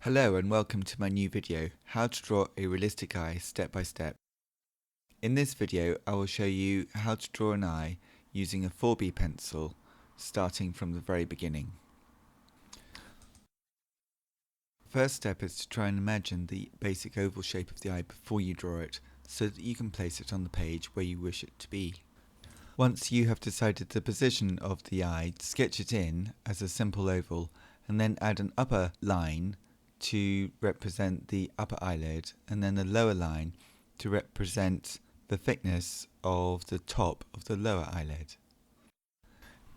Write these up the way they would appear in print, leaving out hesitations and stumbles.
Hello and welcome to my new video, how to draw a realistic eye step by step. In this video I will show you how to draw an eye using a 4B pencil starting from the very beginning. First step is to try and imagine the basic oval shape of the eye before you draw it so that you can place it on the page where you wish it to be. Once you have decided the position of the eye, sketch it in as a simple oval and then add an upper line to represent the upper eyelid and then a lower line to represent the thickness of the top of the lower eyelid.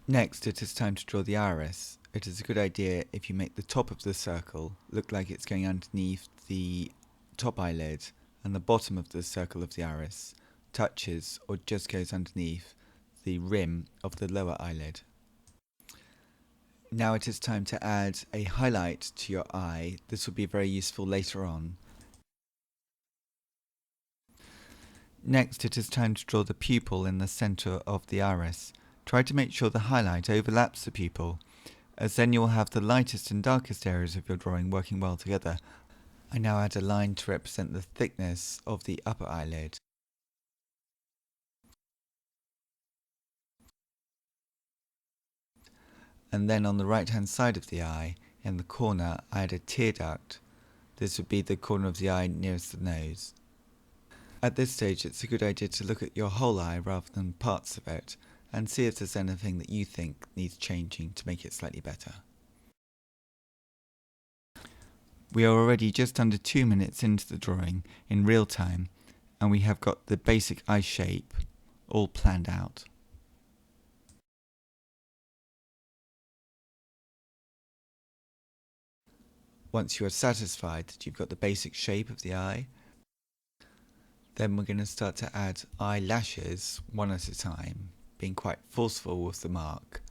Next, it is time to draw the iris. It is a good idea if you make the top of the circle look like it's going underneath the top eyelid and the bottom of the circle of the iris touches or just goes underneath the rim of the lower eyelid. Now it is time to add a highlight to your eye. This will be very useful later on. Next, it is time to draw the pupil in the center of the iris. Try to make sure the highlight overlaps the pupil, as then you will have the lightest and darkest areas of your drawing working well together. I now add a line to represent the thickness of the upper eyelid. And then on the right hand side of the eye, in the corner, I add a tear duct. This would be the corner of the eye nearest the nose. At this stage it's a good idea to look at your whole eye rather than parts of it, and see if there's anything that you think needs changing to make it slightly better. We are already just under 2 minutes into the drawing in real time, and we have got the basic eye shape all planned out. Once you are satisfied that you've got the basic shape of the eye, then we're going to start to add eyelashes one at a time, being quite forceful with the mark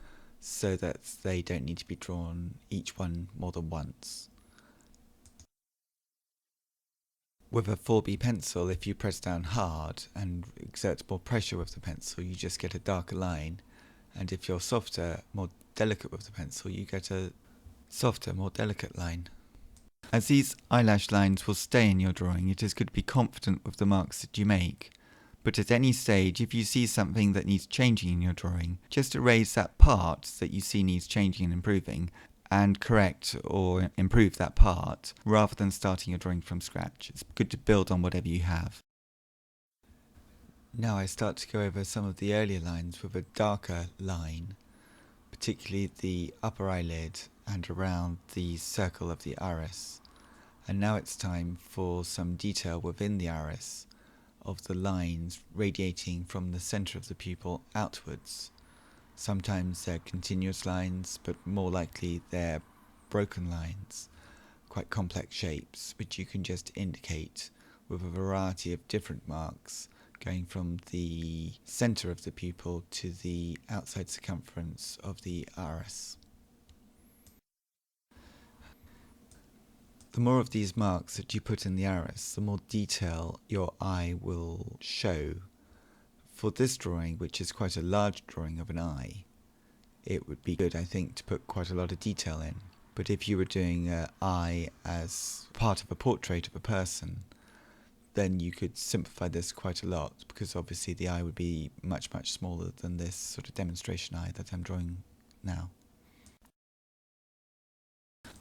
so that they don't need to be drawn each one more than once. With a 4B pencil, if you press down hard and exert more pressure with the pencil, you just get a darker line, and if you're softer, more delicate with the pencil, you get a softer, more delicate line. As these eyelash lines will stay in your drawing, it is good to be confident with the marks that you make. But at any stage, if you see something that needs changing in your drawing, just erase that part that you see needs changing and improving, and correct or improve that part, rather than starting your drawing from scratch. It's good to build on whatever you have. Now I start to go over some of the earlier lines with a darker line, particularly the upper eyelid and around the circle of the iris. And now it's time for some detail within the iris of the lines radiating from the center of the pupil outwards. Sometimes they're continuous lines, but more likely they're broken lines, quite complex shapes, which you can just indicate with a variety of different marks going from the center of the pupil to the outside circumference of the iris. The more of these marks that you put in the iris, the more detail your eye will show. For this drawing, which is quite a large drawing of an eye, it would be good, I think, to put quite a lot of detail in. But if you were doing an eye as part of a portrait of a person, then you could simplify this quite a lot, because obviously the eye would be much, much smaller than this sort of demonstration eye that I'm drawing now.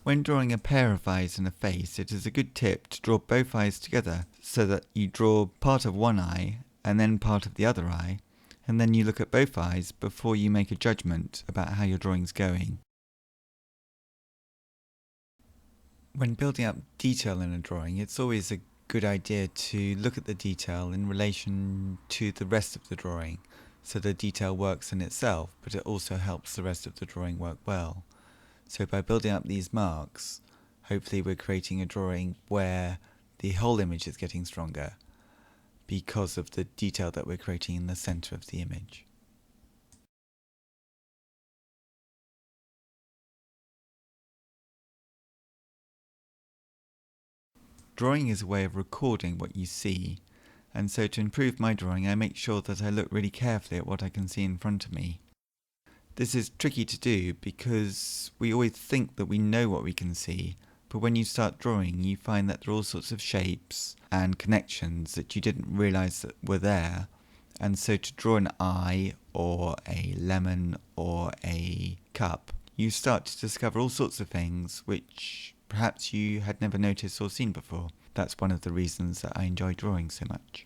When drawing a pair of eyes and a face, it is a good tip to draw both eyes together so that you draw part of one eye and then part of the other eye, and then you look at both eyes before you make a judgment about how your drawing's going. When building up detail in a drawing, it's always a good idea to look at the detail in relation to the rest of the drawing, so the detail works in itself, but it also helps the rest of the drawing work well. So by building up these marks, hopefully we're creating a drawing where the whole image is getting stronger because of the detail that we're creating in the center of the image. Drawing is a way of recording what you see, and so to improve my drawing I make sure that I look really carefully at what I can see in front of me. This is tricky to do because we always think that we know what we can see, But when you start drawing, you find that there are all sorts of shapes and connections that you didn't realise that were there. And so to draw an eye or a lemon or a cup, you start to discover all sorts of things which perhaps you had never noticed or seen before. That's one of the reasons that I enjoy drawing so much.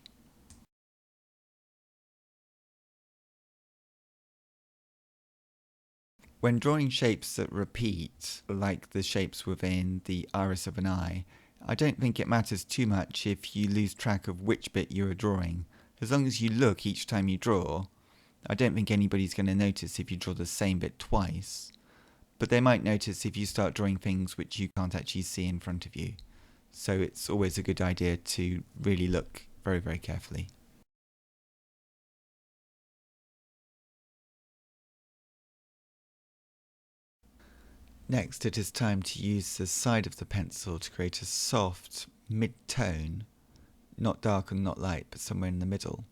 When drawing shapes that repeat, like the shapes within the iris of an eye, I don't think it matters too much if you lose track of which bit you are drawing. As long as you look each time you draw, I don't think anybody's going to notice if you draw the same bit twice. But they might notice if you start drawing things which you can't actually see in front of you. So it's always a good idea to really look very, very carefully. Next, it is time to use the side of the pencil to create a soft mid-tone, not dark and not light, but somewhere in the middle,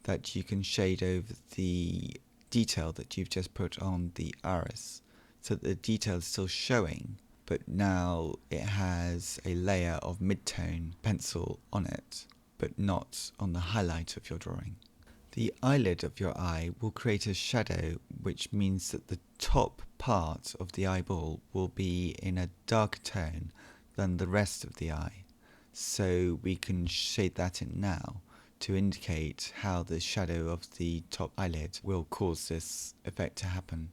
that you can shade over the detail that you've just put on the iris, so that the detail is still showing, but now it has a layer of mid-tone pencil on it, but not on the highlight of your drawing. The eyelid of your eye will create a shadow, which means that the top part of the eyeball will be in a darker tone than the rest of the eye. So we can shade that in now to indicate how the shadow of the top eyelid will cause this effect to happen.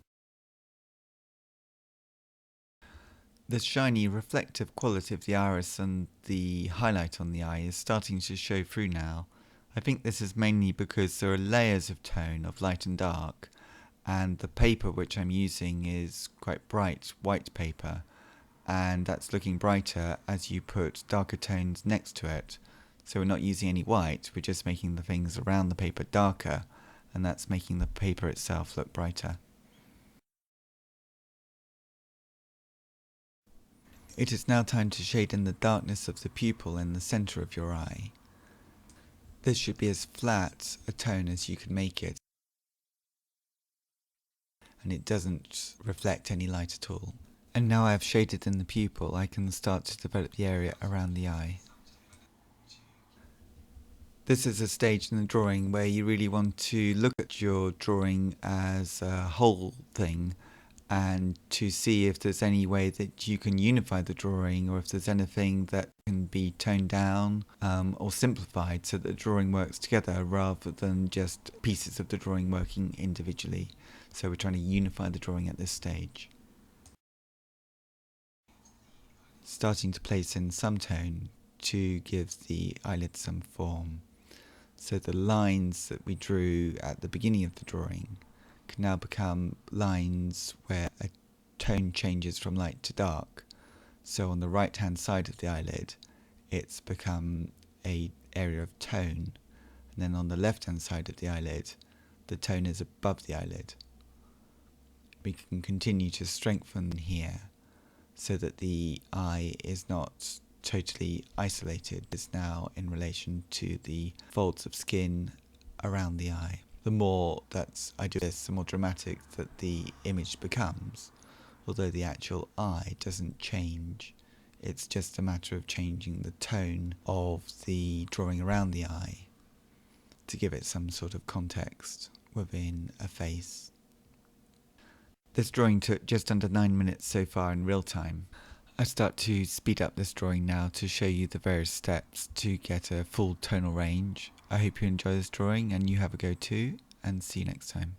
The shiny reflective quality of the iris and the highlight on the eye is starting to show through now. I think this is mainly because there are layers of tone of light and dark, and the paper which I'm using is quite bright white paper, and that's looking brighter as you put darker tones next to it. So we're not using any white, we're just making the things around the paper darker, and that's making the paper itself look brighter. It is now time to shade in the darkness of the pupil in the centre of your eye. This should be as flat a tone as you can make it, and it doesn't reflect any light at all. And now I have shaded in the pupil, I can start to develop the area around the eye. This is a stage in the drawing where you really want to look at your drawing as a whole thing and to see if there's any way that you can unify the drawing, or if there's anything that can be toned down or simplified so that the drawing works together rather than just pieces of the drawing working individually. So we're trying to unify the drawing at this stage. Starting to place in some tone to give the eyelid some form. So the lines that we drew at the beginning of the drawing can now become lines where a tone changes from light to dark. So on the right hand side of the eyelid, it's become an area of tone, and then on the left hand side of the eyelid, the tone is above the eyelid. We can continue to strengthen here so that the eye is not totally isolated. It's now in relation to the folds of skin around the eye. The more that I do this, the more dramatic that the image becomes, although the actual eye doesn't change. It's just a matter of changing the tone of the drawing around the eye to give it some sort of context within a face. This drawing took just under 9 minutes so far in real time. I start to speed up this drawing now to show you the various steps to get a full tonal range. I hope you enjoy this drawing and you have a go too, and see you next time.